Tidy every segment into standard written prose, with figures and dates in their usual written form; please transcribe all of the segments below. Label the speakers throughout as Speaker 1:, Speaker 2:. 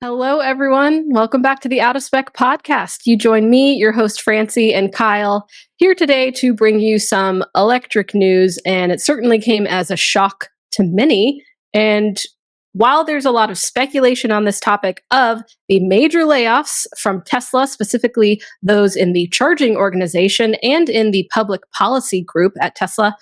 Speaker 1: Hello, everyone. Welcome back to the Out of Spec podcast. You join me, your host, Francie and Kyle, here today to bring you some electric news, and it certainly came as a shock to many. And while there's a lot of speculation on this topic of the major layoffs from Tesla, specifically those in the charging organization and in the public policy group at Tesla,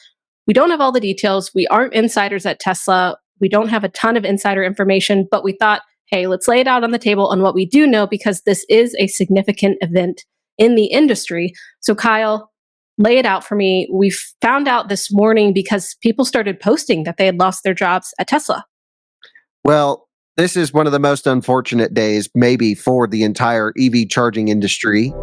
Speaker 1: we don't have all the details. We aren't insiders at Tesla. We don't have a ton of insider information, but we thought, hey, let's lay it out on the table on what we do know because this is a significant event in the industry. So, Kyle, lay it out for me. We found out this morning because people started posting that they had lost their jobs at Tesla.
Speaker 2: Well, this is one of the most unfortunate days, maybe, for the entire EV charging industry.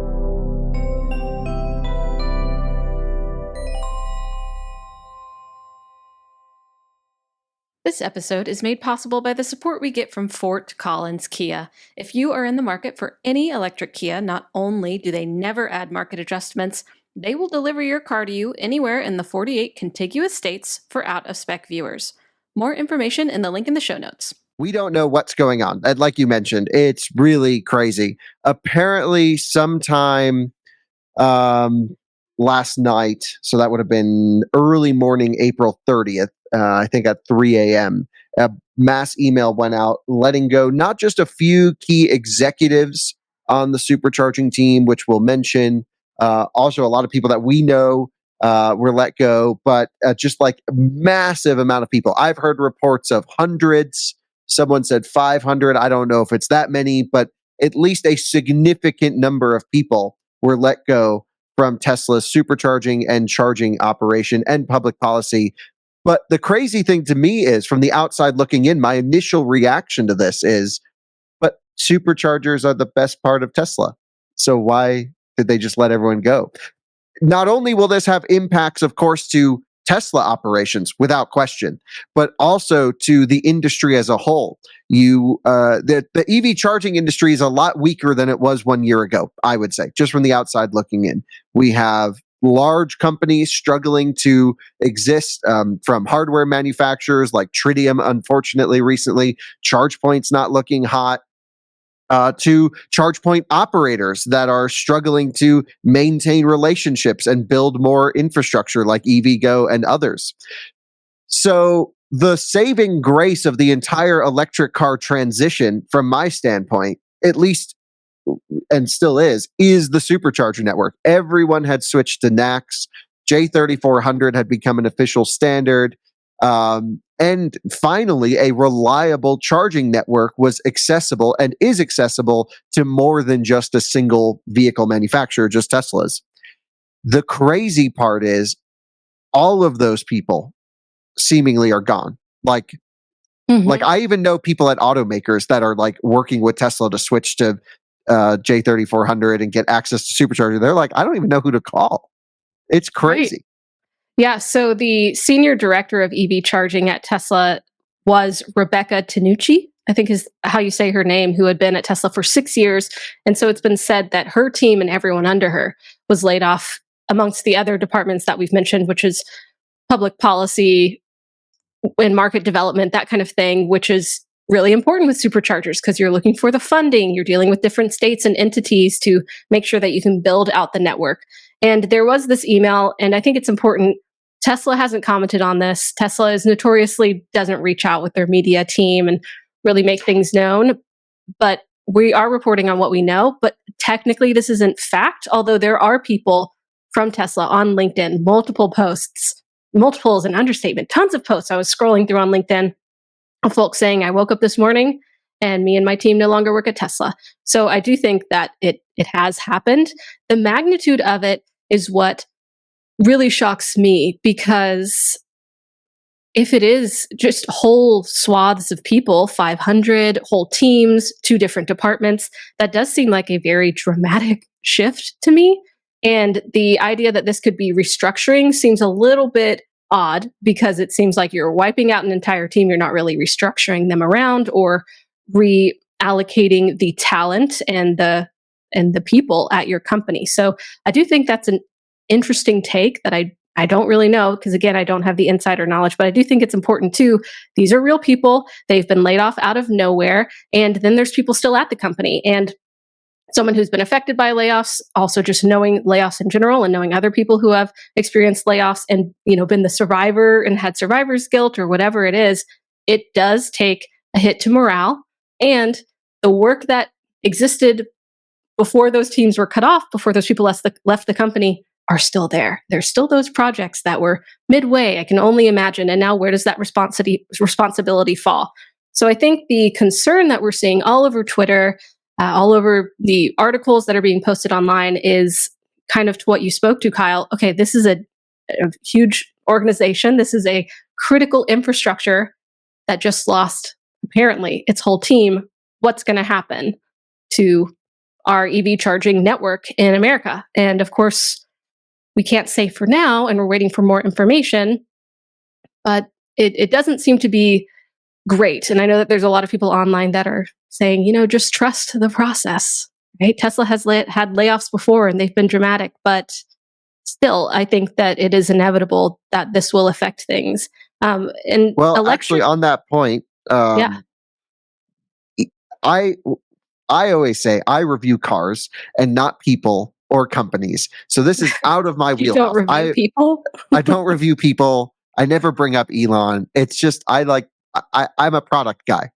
Speaker 1: This episode is made possible by the support we get from Fort Collins Kia. If you are in the market for any electric Kia, not only do they never add market adjustments, they will deliver your car to you anywhere in the 48 contiguous states for out-of-spec viewers. More information in the link in the show notes.
Speaker 2: We don't know what's going on. And like you mentioned, it's really crazy. Apparently, sometime last night, so that would have been early morning, April 30th, I think at 3 a.m., a mass email went out letting go not just a few key executives on the supercharging team, which we'll mention, also a lot of people that we know were let go, but just like a massive amount of people. I've heard reports of hundreds. Someone said 500. I don't know if it's that many, but at least a significant number of people were let go from Tesla's supercharging and charging operation and public policy. But the crazy thing to me is, from the outside looking in, my initial reaction to this is, but superchargers are the best part of Tesla. So why did they just let everyone go? Not only will this have impacts, of course, to Tesla operations, without question, but also to the industry as a whole. The EV charging industry is a lot weaker than it was 1 year ago, I would say, just from the outside looking in. We have large companies struggling to exist, from hardware manufacturers like Tritium, unfortunately, recently. ChargePoint's not looking hot. To ChargePoint operators that are struggling to maintain relationships and build more infrastructure like EVgo and others. So the saving grace of the entire electric car transition, from my standpoint, at least, and still is the supercharger network. Everyone had switched to NACS. J3400 had become an official standard. And finally, a reliable charging network was accessible and is accessible to more than just a single vehicle manufacturer, just Teslas. The crazy part is all of those people seemingly are gone. Like I even know people at automakers that are like working with Tesla to switch to J3400 and get access to supercharger. They're like, I don't even know who to call. It's crazy.
Speaker 1: Right. Yeah, so the senior director of EV charging at Tesla was Rebecca Tanucci, I think is how you say her name, who had been at Tesla for 6 years. And so it's been said that her team and everyone under her was laid off, amongst the other departments that we've mentioned, which is public policy and market development, that kind of thing, which is really important with superchargers because you're looking for the funding, you're dealing with different states and entities to make sure that you can build out the network. And there was this email, and I think it's important. Tesla hasn't commented on this. Tesla is notoriously doesn't reach out with their media team and really make things known. But we are reporting on what we know. But technically, this isn't fact, although there are people from Tesla on LinkedIn, multiple posts. Multiple is an understatement. Tons of posts I was scrolling through on LinkedIn of folks saying, I woke up this morning and me and my team no longer work at Tesla. So I do think that it has happened. The magnitude of it is what really shocks me, because if it is just whole swaths of people, 500 whole teams, 2 different departments, that does seem like a very dramatic shift to me. And the idea that this could be restructuring seems a little bit odd, because it seems like you're wiping out an entire team. You're not really restructuring them around or reallocating the talent and the people at your company. So I do think that's an interesting take that I I don't really know because, again, I don't have the insider knowledge, but I do think it's important too. These are real people. They've been laid off out of nowhere. And then there's people still at the company. And someone who's been affected by layoffs, also just knowing layoffs in general and knowing other people who have experienced layoffs and, been the survivor and had survivor's guilt or whatever it is, it does take a hit to morale. And the work that existed before those teams were cut off, before those people left the company, are still there. There's still those projects that were midway, I can only imagine. And now where does that responsibility fall? So I think the concern that we're seeing all over Twitter, all over the articles that are being posted online is kind of to what you spoke to, Kyle. Okay, this is a huge organization. This is a critical infrastructure that just lost, apparently, its whole team. What's going to happen to our EV charging network in America? And of course, we can't say for now, and we're waiting for more information, but it doesn't seem to be great. And I know that there's a lot of people online that are saying, just trust the process, right? Tesla has had layoffs before and they've been dramatic, but still, I think that it is inevitable that this will affect things. And
Speaker 2: actually, on that point,
Speaker 1: yeah.
Speaker 2: I always say I review cars and not people or companies. So this is out of my
Speaker 1: You
Speaker 2: wheelhouse.
Speaker 1: don't review people?
Speaker 2: I don't review people. I never bring up Elon. It's just I'm a product guy.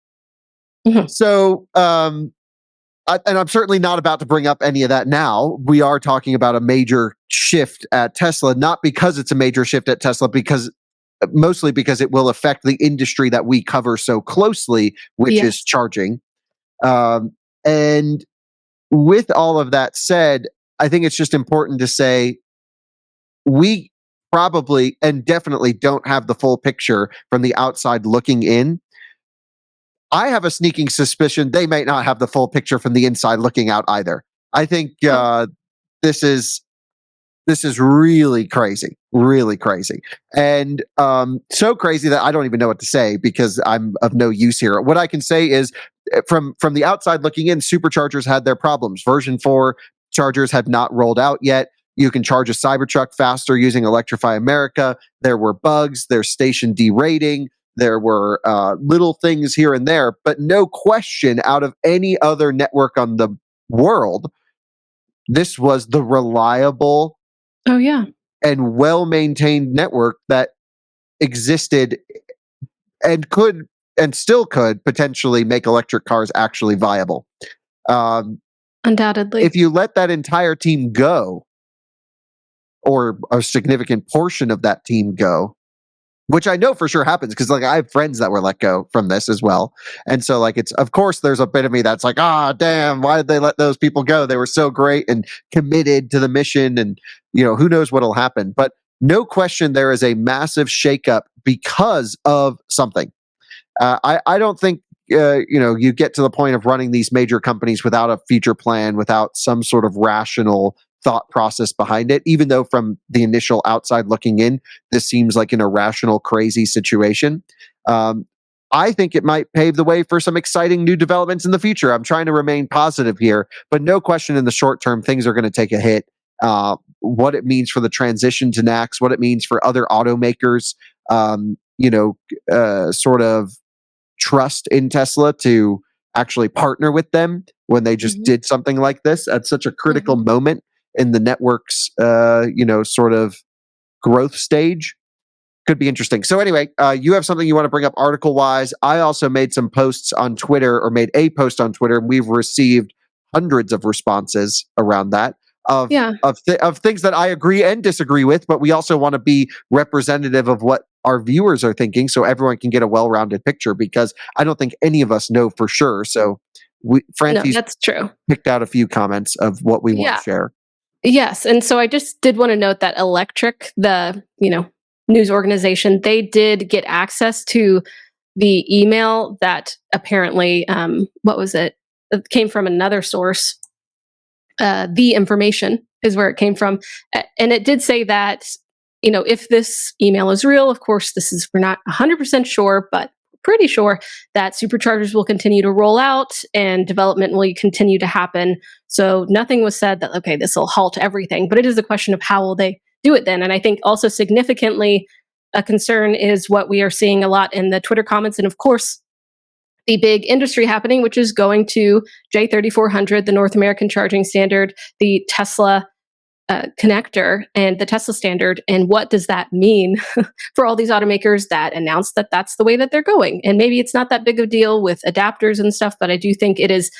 Speaker 1: Mhm.
Speaker 2: So and I'm certainly not about to bring up any of that now. We are talking about a major shift at Tesla, not because it's a major shift at Tesla, mostly because it will affect the industry that we cover so closely, which
Speaker 1: Yes.
Speaker 2: is charging. And with all of that said, I think it's just important to say we probably and definitely don't have the full picture from the outside looking in. I have a sneaking suspicion they might not have the full picture from the inside looking out either. I think this is really crazy, and so crazy that I don't even know what to say because I'm of no use here. What I can say is, from the outside looking in, Superchargers had their problems. Version 4 chargers had not rolled out yet. You can charge a Cybertruck faster using Electrify America. There were bugs. There's station derating. There were little things here and there, but no question, out of any other network on the world, this was the reliable
Speaker 1: Oh, yeah.
Speaker 2: and well-maintained network that existed and could and still could potentially make electric cars actually viable.
Speaker 1: Undoubtedly.
Speaker 2: If you let that entire team go, or a significant portion of that team go, which I know for sure happens because I have friends that were let go from this as well. And so it's, of course, there's a bit of me that's like, damn, why did they let those people go? They were so great and committed to the mission, and who knows what'll happen. But no question there is a massive shakeup because of something. I don't think you get to the point of running these major companies without a future plan, without some sort of rational thought process behind it, even though from the initial outside looking in, this seems like an irrational, crazy situation. I think it might pave the way for some exciting new developments in the future. I'm trying to remain positive here, but no question in the short term, things are going to take a hit. What it means for the transition to NACS, what it means for other automakers, sort of trust in Tesla to actually partner with them when they just did something like this at such a critical moment in the network's, sort of growth stage. Could be interesting. So anyway, you have something you want to bring up article-wise. I also made some posts on Twitter, or made a post on Twitter, and we've received hundreds of responses around that of things that I agree and disagree with, but we also want to be representative of what our viewers are thinking so everyone can get a well-rounded picture, because I don't think any of us know for sure. So Francie's
Speaker 1: that's true.
Speaker 2: Picked out a few comments of what we want to share.
Speaker 1: Yes. And so I just did want to note that Electric, the, news organization, they did get access to the email that apparently, what was it? It came from another source. The information is where it came from. And it did say that, if this email is real, of course, we're not 100% sure, but pretty sure that superchargers will continue to roll out and development will continue to happen. So nothing was said that, okay, this will halt everything, but it is a question of how will they do it then? And I think also significantly, a concern is what we are seeing a lot in the Twitter comments. And of course, the big industry happening, which is going to J3400, the North American charging standard, the Tesla connector, and the Tesla standard. And what does that mean for all these automakers that announced that that's the way that they're going? And maybe it's not that big of a deal with adapters and stuff, but I do think it is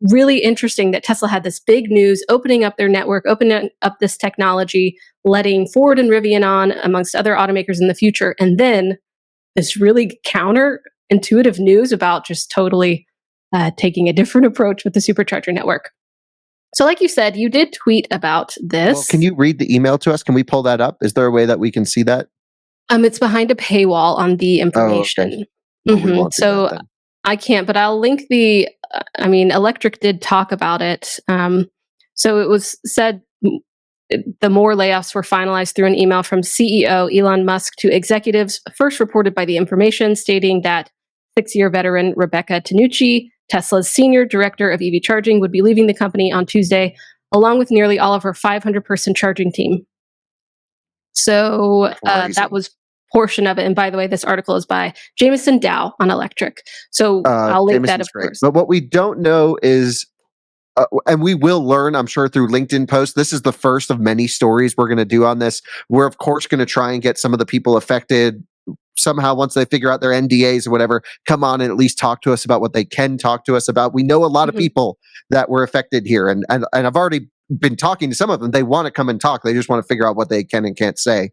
Speaker 1: really interesting that Tesla had this big news, opening up their network, opening up this technology, letting Ford and Rivian on, amongst other automakers in the future. And then this really counterintuitive news about just totally taking a different approach with the Supercharger network. So like you said, you did tweet about this.
Speaker 2: Well, can you read the email to us? Can we pull that up? Is there a way that we can see that?
Speaker 1: It's behind a paywall on the information.
Speaker 2: Oh, okay. Well, we won't do
Speaker 1: So
Speaker 2: that then.
Speaker 1: I can't, but I'll link the, Electric did talk about it. So it was said the more layoffs were finalized through an email from CEO Elon Musk to executives, first reported by The Information, stating that 6-year veteran Rebecca Tanucci, Tesla's senior director of EV charging, would be leaving the company on Tuesday, along with nearly all of her 500-person charging team. So that was portion of it. And by the way, this article is by Jameson Dow on Electric. So I'll link that, of course.
Speaker 2: But what we don't know is, and we will learn, I'm sure, through LinkedIn posts. This is the first of many stories we're going to do on this. We're, of course, going to try and get some of the people affected somehow, once they figure out their NDAs or whatever, come on and at least talk to us about what they can talk to us about. We know a lot of people that were affected here, and I've already been talking to some of them. They want to come and talk. They just want to figure out what they can and can't say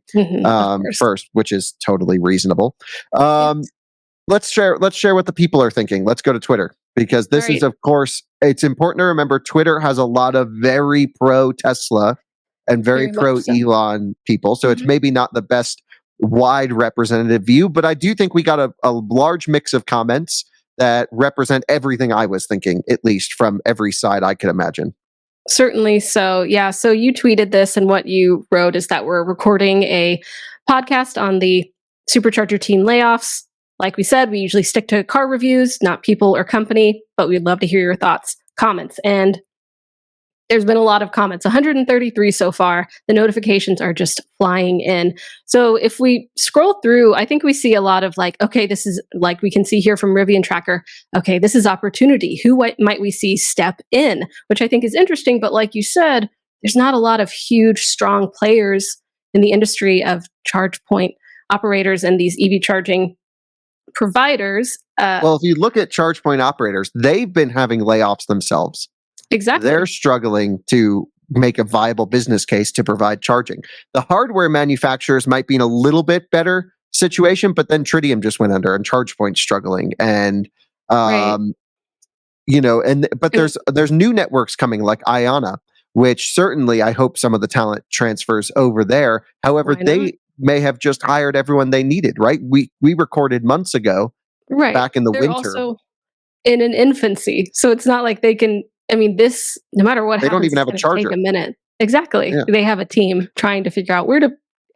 Speaker 2: first, which is totally reasonable. Let's share what the people are thinking. Let's go to Twitter, because this is, of course, it's important to remember Twitter has a lot of very pro Tesla and very pro Elon people. So it's maybe not the best wide representative view, but I do think we got a large mix of comments that represent everything I was thinking, at least from every side I could imagine.
Speaker 1: Certainly. So, yeah. So you tweeted this, and what you wrote is that we're recording a podcast on the Supercharger team layoffs. Like we said, we usually stick to car reviews, not people or company, but we'd love to hear your thoughts, comments. And there's been a lot of comments, 133 so far. The notifications are just flying in. So if we scroll through, I think we see a lot of like, okay, this is like we can see here from Rivian Tracker. Okay, this is opportunity. Who might we see step in? Which I think is interesting. But like you said, there's not a lot of huge, strong players in the industry of charge point operators and these EV charging providers.
Speaker 2: Well, if you look at charge point operators, they've been having layoffs themselves.
Speaker 1: Exactly.
Speaker 2: They're struggling to make a viable business case to provide charging. The hardware manufacturers might be in a little bit better situation, but then Tritium just went under and ChargePoint's struggling. And, you know, but there's new networks coming like Iona, which certainly I hope some of the talent transfers over there. However, they may have just hired everyone they needed, right? We recorded months ago, back in the winter.
Speaker 1: Also in an infancy. So it's not like they can, this, no matter what
Speaker 2: they
Speaker 1: happens,
Speaker 2: don't even have a charger.
Speaker 1: Take a minute. Exactly. Yeah. They have a team trying to figure out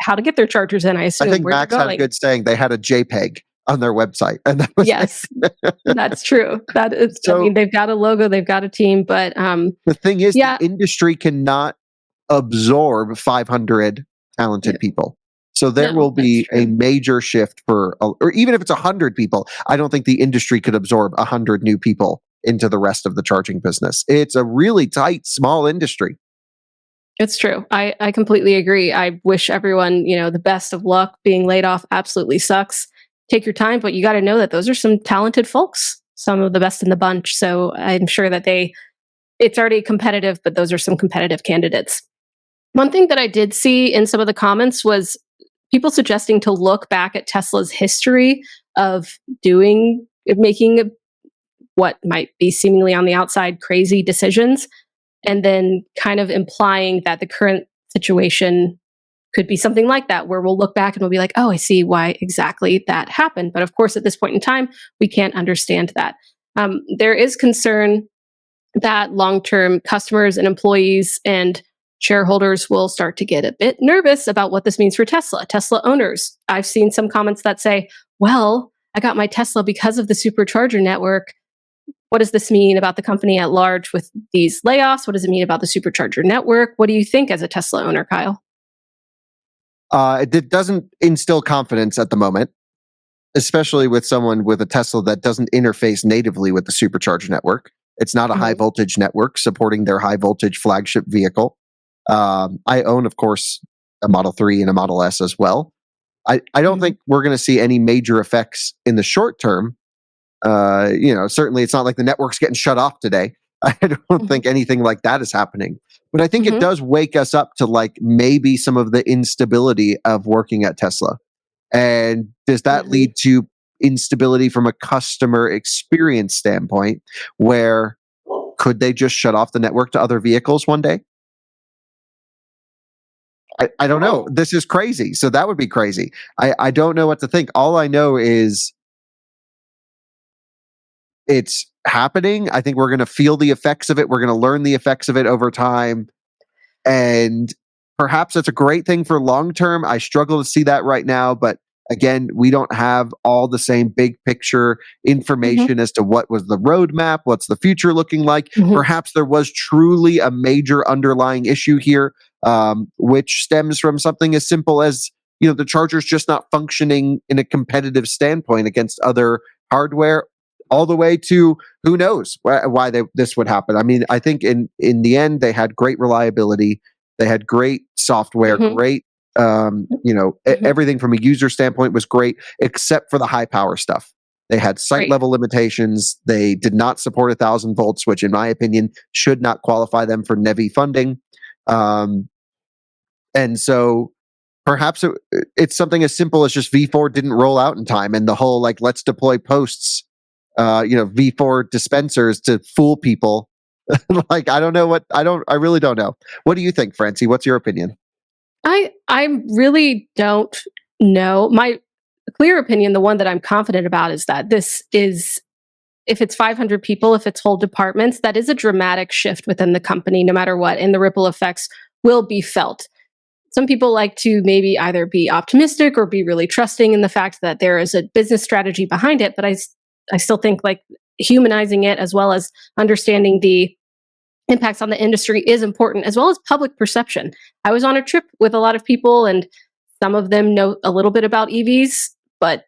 Speaker 1: how to get their chargers in. I assume.
Speaker 2: I think Max had a good saying. They had a JPEG on their website, and that was
Speaker 1: that's true. That is. So, they've got a logo, they've got a team, but
Speaker 2: the thing is, the industry cannot absorb 500 talented people. So there will be a major shift or even if it's 100 people, I don't think the industry could absorb 100 new people into the rest of the charging business. It's a really tight, small industry.
Speaker 1: It's true. I completely agree. I wish everyone, the best of luck. Being laid off absolutely sucks. Take your time, but you got to know that those are some talented folks, some of the best in the bunch. So I'm sure that it's already competitive, but those are some competitive candidates. One thing that I did see in some of the comments was people suggesting to look back at Tesla's history of making what might be seemingly on the outside crazy decisions, and then kind of implying that the current situation could be something like that, where we'll look back and we'll be like, oh, I see why exactly that happened. But of course, at this point in time, we can't understand that. There is concern that long-term customers and employees and shareholders will start to get a bit nervous about what this means for Tesla owners. I've seen some comments that say, well, I got my Tesla because of the Supercharger network. What does this mean about the company at large with these layoffs? What does it mean about the Supercharger network? What do you think as a Tesla owner, Kyle?
Speaker 2: It doesn't instill confidence at the moment, especially with someone with a Tesla that doesn't interface natively with the Supercharger network. It's not a high voltage network supporting their high voltage flagship vehicle. I own, of course, a Model 3 and a Model S as well. I don't think we're going to see any major effects in the short term. Certainly it's not like the network's getting shut off today. I don't think anything like that is happening. But I think it does wake us up to like maybe some of the instability of working at Tesla. And does that lead to instability from a customer experience standpoint where could they just shut off the network to other vehicles one day? I don't know. This is crazy. So that would be crazy. I don't know what to think. All I know is it's happening. I think we're going to feel the effects of it. We're going to learn the effects of it over time. And perhaps that's a great thing for long term. I struggle to see that right now. But again, we don't have all the same big picture information as to what was the roadmap, what's the future looking like. Perhaps there was truly a major underlying issue here, which stems from something as simple as the charger's just not functioning in a competitive standpoint against other hardware, all the way to who knows why this would happen. I mean, I think in the end, they had great reliability. They had great software, great, everything from a user standpoint was great, except for the high power stuff. They had site level limitations. They did not support 1,000 volts, which in my opinion should not qualify them for NEVI funding. And so perhaps it's something as simple as just V4 didn't roll out in time, and the whole like let's deploy posts, V4 dispensers to fool people. Like I really don't know. What do you think, Francie? What's your opinion?
Speaker 1: I really don't know. My clear opinion, the one that I'm confident about, is that this is, if it's 500 people, if it's whole departments, that is a dramatic shift within the company, no matter what, and the ripple effects will be felt. Some people like to maybe either be optimistic or be really trusting in the fact that there is a business strategy behind it, but I still think like humanizing it as well as understanding the impacts on the industry is important, as well as public perception. I was on a trip with a lot of people, and some of them know a little bit about EVs, but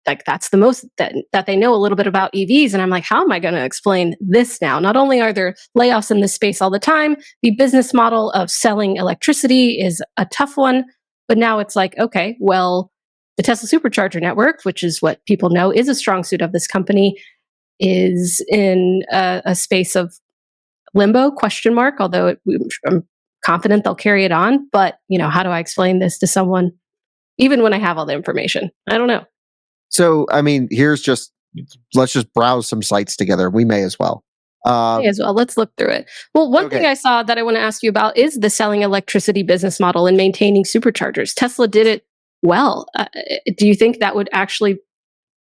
Speaker 1: like that's the most that they know a little bit about EVs. And I'm like, how am I going to explain this now? Not only are there layoffs in this space all the time, the business model of selling electricity is a tough one, but now it's like, okay, well, the Tesla Supercharger network, which is what people know is a strong suit of this company, is in a space of limbo, question mark, although I'm confident they'll carry it on. But, how do I explain this to someone, even when I have all the information? I don't know.
Speaker 2: So, I mean, let's just browse some sites together. We may as well.
Speaker 1: May as well. Let's look through it. Well, one thing I saw that I want to ask you about is the selling electricity business model and maintaining superchargers. Tesla did it well. Do you think that would actually,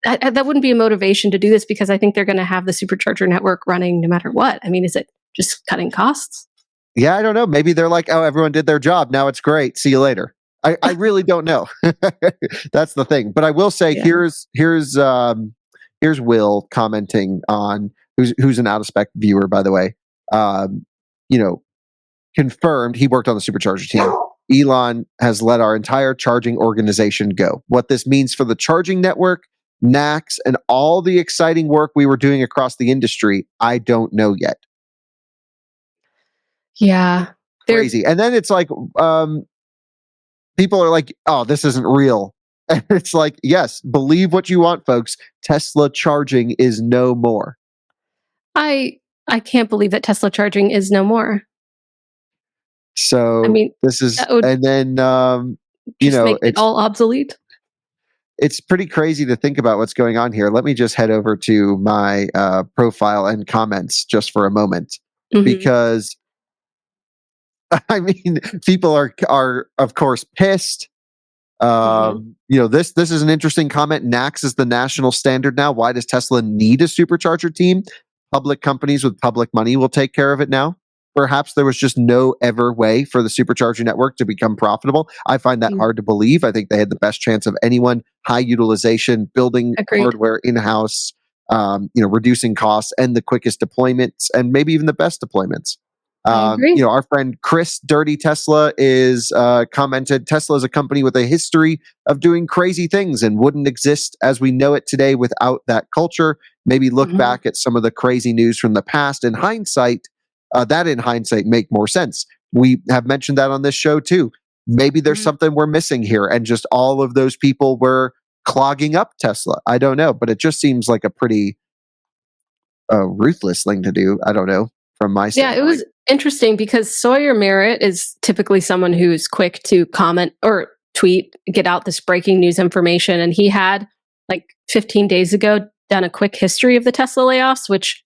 Speaker 1: that wouldn't be a motivation to do this, because I think they're going to have the supercharger network running no matter what? I mean, is it just cutting costs?
Speaker 2: Yeah, I don't know. Maybe they're like, oh, everyone did their job. Now it's great. See you later. I really don't know. That's the thing. But I will say, here's Will commenting on, who's an out of spec viewer, by the way. Confirmed he worked on the Supercharger team. Elon has let our entire charging organization go. What this means for the charging network, NACS, and all the exciting work we were doing across the industry, I don't know yet.
Speaker 1: Yeah.
Speaker 2: Crazy. And then it's like, people are like, oh, this isn't real. And it's like, yes, believe what you want, folks. Tesla charging is no more.
Speaker 1: I can't believe that Tesla charging is no more.
Speaker 2: So
Speaker 1: I mean,
Speaker 2: this is, and then,
Speaker 1: make it all obsolete.
Speaker 2: It's pretty crazy to think about what's going on here. Let me just head over to my profile and comments just for a moment, because I mean, people are of course pissed. This is an interesting comment. NACS is the national standard now. Why does Tesla need a supercharger team? Public companies with public money will take care of it now. Perhaps there was just no ever way for the supercharger network to become profitable. I find that hard to believe. I think they had the best chance of anyone. High utilization, building hardware in-house, reducing costs, and the quickest deployments, and maybe even the best deployments.
Speaker 1: I agree.
Speaker 2: Our friend Chris Dirty Tesla is commented, Tesla is a company with a history of doing crazy things and wouldn't exist as we know it today without that culture. Maybe look
Speaker 1: Mhm.
Speaker 2: back at some of the crazy news from the past. In hindsight, make more sense. We have mentioned that on this show too. Maybe there's
Speaker 1: Mhm.
Speaker 2: something we're missing here, and just all of those people were clogging up Tesla. I don't know, but it just seems like a pretty ruthless thing to do. I don't know from my
Speaker 1: Yeah, it
Speaker 2: standpoint.
Speaker 1: was interesting because Sawyer Merritt is typically someone who's quick to comment or tweet, get out this breaking news information. And he had, like 15 days ago, done a quick history of the Tesla layoffs, which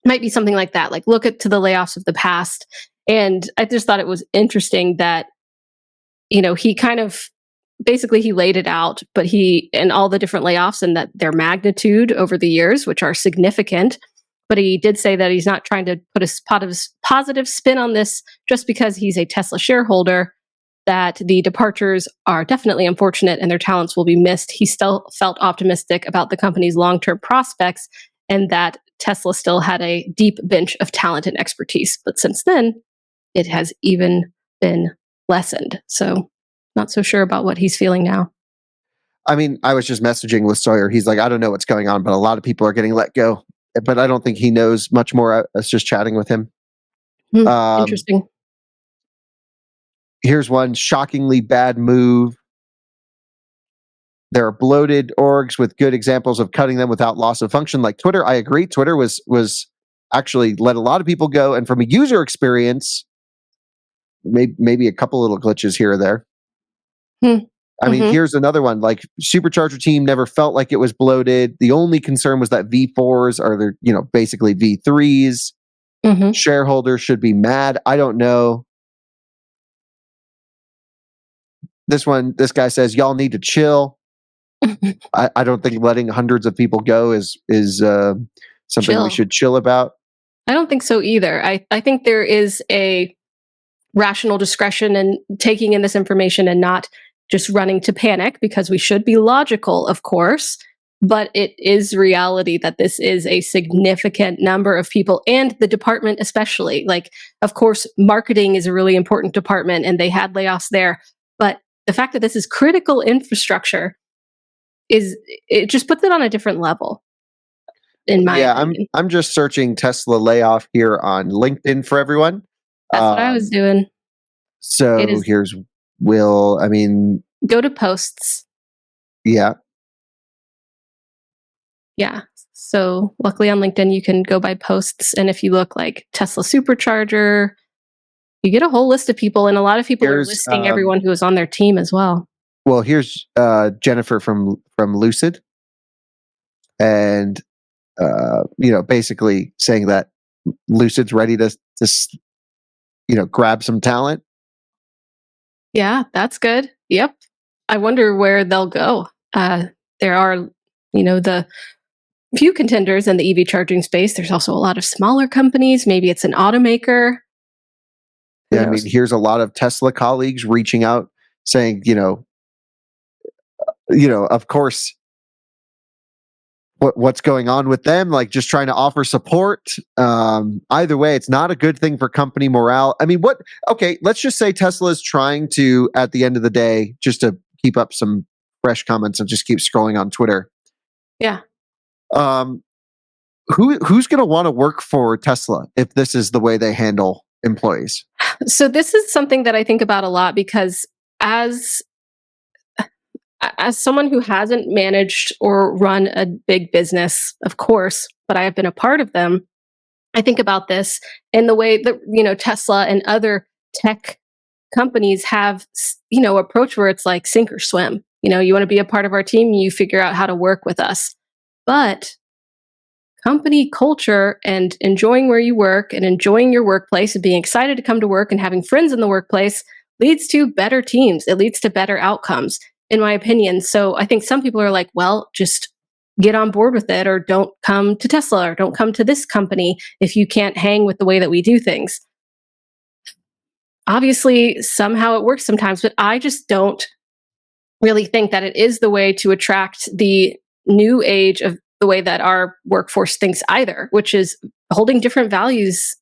Speaker 1: might be something like that. Like, look at to the layoffs of the past. And I just thought it was interesting that, he kind of basically he laid it out, but and all the different layoffs and that their magnitude over the years, which are significant. But he did say that he's not trying to put a positive spin on this just because he's a Tesla shareholder, that the departures are definitely unfortunate and their talents will be missed. He still felt optimistic about the company's long term prospects and that Tesla still had a deep bench of talent and expertise. But since then, it has even been lessened. So, not so sure about what he's feeling now.
Speaker 2: I mean, I was just messaging with Sawyer. He's like, I don't know what's going on, but a lot of people are getting let go. But I don't think he knows much more. I was just chatting with him. Um,
Speaker 1: Interesting.
Speaker 2: Here's one shockingly bad move. There are bloated orgs with good examples of cutting them without loss of function, like Twitter. I agree. Twitter was actually let a lot of people go, and from a user experience, maybe a couple little glitches here or there.
Speaker 1: Hmm.
Speaker 2: I mean,
Speaker 1: Mm-hmm.
Speaker 2: here's another one. Like Supercharger team never felt like it was bloated. The only concern was that V4s are basically V3s.
Speaker 1: Mm-hmm.
Speaker 2: Shareholders should be mad. I don't know. This guy says y'all need to chill. I don't think letting hundreds of people go is something we
Speaker 1: Chill.
Speaker 2: should chill about.
Speaker 1: I don't think so either. I think there is a rational discretion in taking in this information and not just running to panic, because we should be logical, of course. But it is reality that this is a significant number of people and the department, especially. Like, of course, marketing is a really important department and they had layoffs there. But the fact that this is critical infrastructure it just puts it on a different level, in my
Speaker 2: Yeah, I'm
Speaker 1: opinion.
Speaker 2: I'm just searching Tesla layoff here on LinkedIn for everyone.
Speaker 1: That's what I was
Speaker 2: Um,
Speaker 1: doing. It
Speaker 2: so
Speaker 1: is
Speaker 2: here's Will. I mean,
Speaker 1: go to posts.
Speaker 2: yeah,
Speaker 1: Yeah. So luckily on LinkedIn, you can go by posts. And if you look like Tesla Supercharger, you get a whole list of people. And a lot of people are
Speaker 2: here's
Speaker 1: listing everyone who is on their team as well.
Speaker 2: here's Jennifer from Lucid, and basically saying that Lucid's ready to grab some talent.
Speaker 1: Yeah, that's good. Yep. I wonder where they'll go. There are, the few contenders in the EV charging space. There's also a lot of smaller companies. Maybe it's an automaker. Who
Speaker 2: Yeah, I mean,
Speaker 1: knows?
Speaker 2: here's a lot of Tesla colleagues reaching out saying, of course, what's going on with them, like just trying to offer support. Either way, it's not a good thing for company morale. I mean, let's just say Tesla is trying to, at the end of the day, just to keep up some fresh comments and just keep scrolling on Twitter.
Speaker 1: Yeah.
Speaker 2: Um, who's going to want to work for Tesla if this is the way they handle employees?
Speaker 1: So this is something that I think about a lot because as as someone who hasn't managed or run a big business, of course, but I have been a part of them, I think about this in the way that, Tesla and other tech companies have, approach where it's like sink or swim. You want to be a part of our team, you figure out how to work with us. But company culture and enjoying where you work and enjoying your workplace and being excited to come to work and having friends in the workplace leads to better teams. It leads to better outcomes, in my opinion. So I think some people are like, well, just get on board with it, or don't come to Tesla, or don't come to this company if you can't hang with the way that we do things. Obviously, somehow it works sometimes, but I just don't really think that it is the way to attract the new age of the way that our workforce thinks either, which is holding different values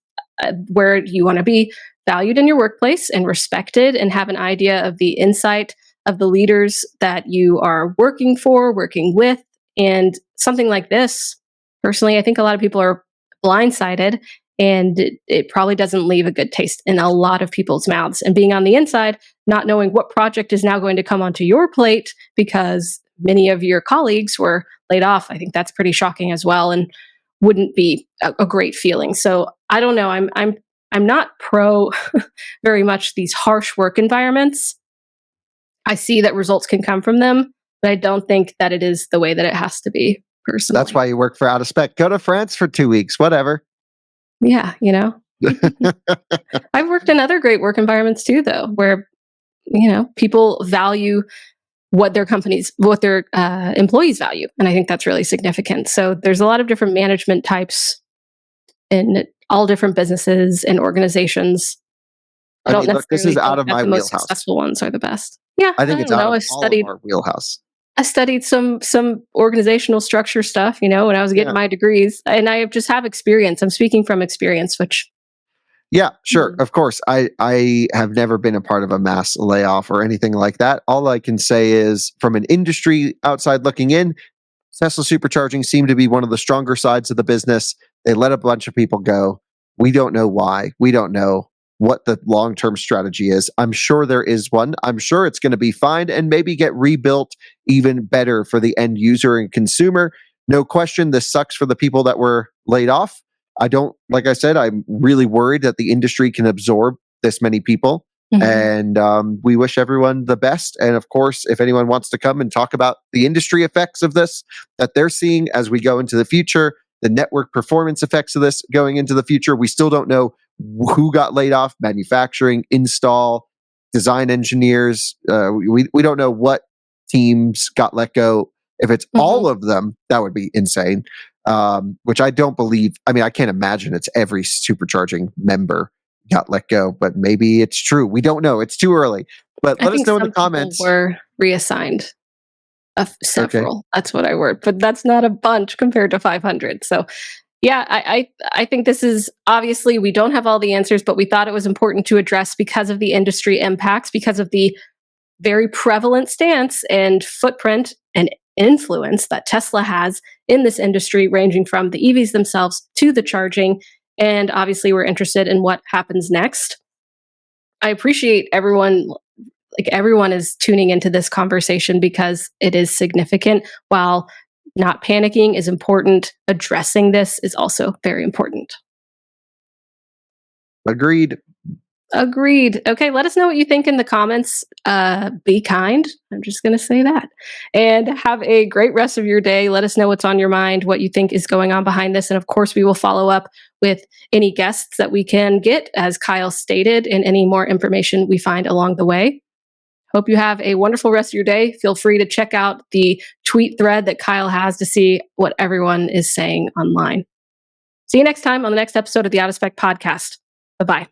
Speaker 1: where you want to be valued in your workplace and respected and have an idea of the insight of the leaders that you are working for, working with. And something like this, personally, I think a lot of people are blindsided, and it probably doesn't leave a good taste in a lot of people's mouths. And being on the inside, not knowing what project is now going to come onto your plate because many of your colleagues were laid off, I think that's pretty shocking as well, and wouldn't be a great feeling. So I don't know. I'm not pro very much these harsh work environments. I see that results can come from them, but I don't think that it is the way that it has to be, personally.
Speaker 2: That's why you work for Out of Spec. Go to France for 2 weeks, whatever.
Speaker 1: Yeah, I've worked in other great work environments too, though, where people value what their employees value, and I think that's really significant. So there's a lot of different management types in all different businesses and organizations. I don't
Speaker 2: look, this is out of my
Speaker 1: the most
Speaker 2: wheelhouse.
Speaker 1: successful ones are the best. Yeah,
Speaker 2: I think it's
Speaker 1: don't
Speaker 2: out
Speaker 1: know.
Speaker 2: of all of our wheelhouse.
Speaker 1: I studied some organizational structure stuff, when I was getting my degrees, and I just have experience. I'm speaking from experience, which.
Speaker 2: Yeah, sure. Of course. I have never been a part of a mass layoff or anything like that. All I can say is from an industry outside looking in, Tesla Supercharging seemed to be one of the stronger sides of the business. They let a bunch of people go. We don't know why. We don't know what the long-term strategy is. I'm sure there is one. I'm sure it's going to be fine and maybe get rebuilt even better for the end user and consumer. No question, this sucks for the people that were laid off. Like I said, I'm really worried that the industry can absorb this many people. Mm-hmm. And we wish everyone the best. And of course, if anyone wants to come and talk about the industry effects of this that they're seeing as we go into the future, the network performance effects of this going into the future, we still don't know who got laid off: manufacturing, install, design engineers. We don't know what teams got let go. If it's all of them, that would be insane. Which I don't believe. I mean, I can't imagine it's every Supercharging member got let go, but maybe it's true. We don't know. It's too early. But let us know in the comments.
Speaker 1: Were reassigned several. Okay. That's what I word, but that's not a bunch compared to 500. So yeah, I think this is, obviously we don't have all the answers, but we thought it was important to address because of the industry impacts, because of the very prevalent stance and footprint and influence that Tesla has in this industry, ranging from the EVs themselves to the charging. And obviously we're interested in what happens next. I appreciate everyone is tuning into this conversation because it is significant. While not panicking is important, addressing this is also very important.
Speaker 2: Agreed.
Speaker 1: Okay, let us know what you think in the comments. Be kind. I'm just going to say that. And have a great rest of your day. Let us know what's on your mind, what you think is going on behind this. And of course, we will follow up with any guests that we can get, as Kyle stated, and any more information we find along the way. Hope you have a wonderful rest of your day. Feel free to check out the tweet thread that Kyle has to see what everyone is saying online. See you next time on the next episode of the Out of Spec podcast. Bye-bye.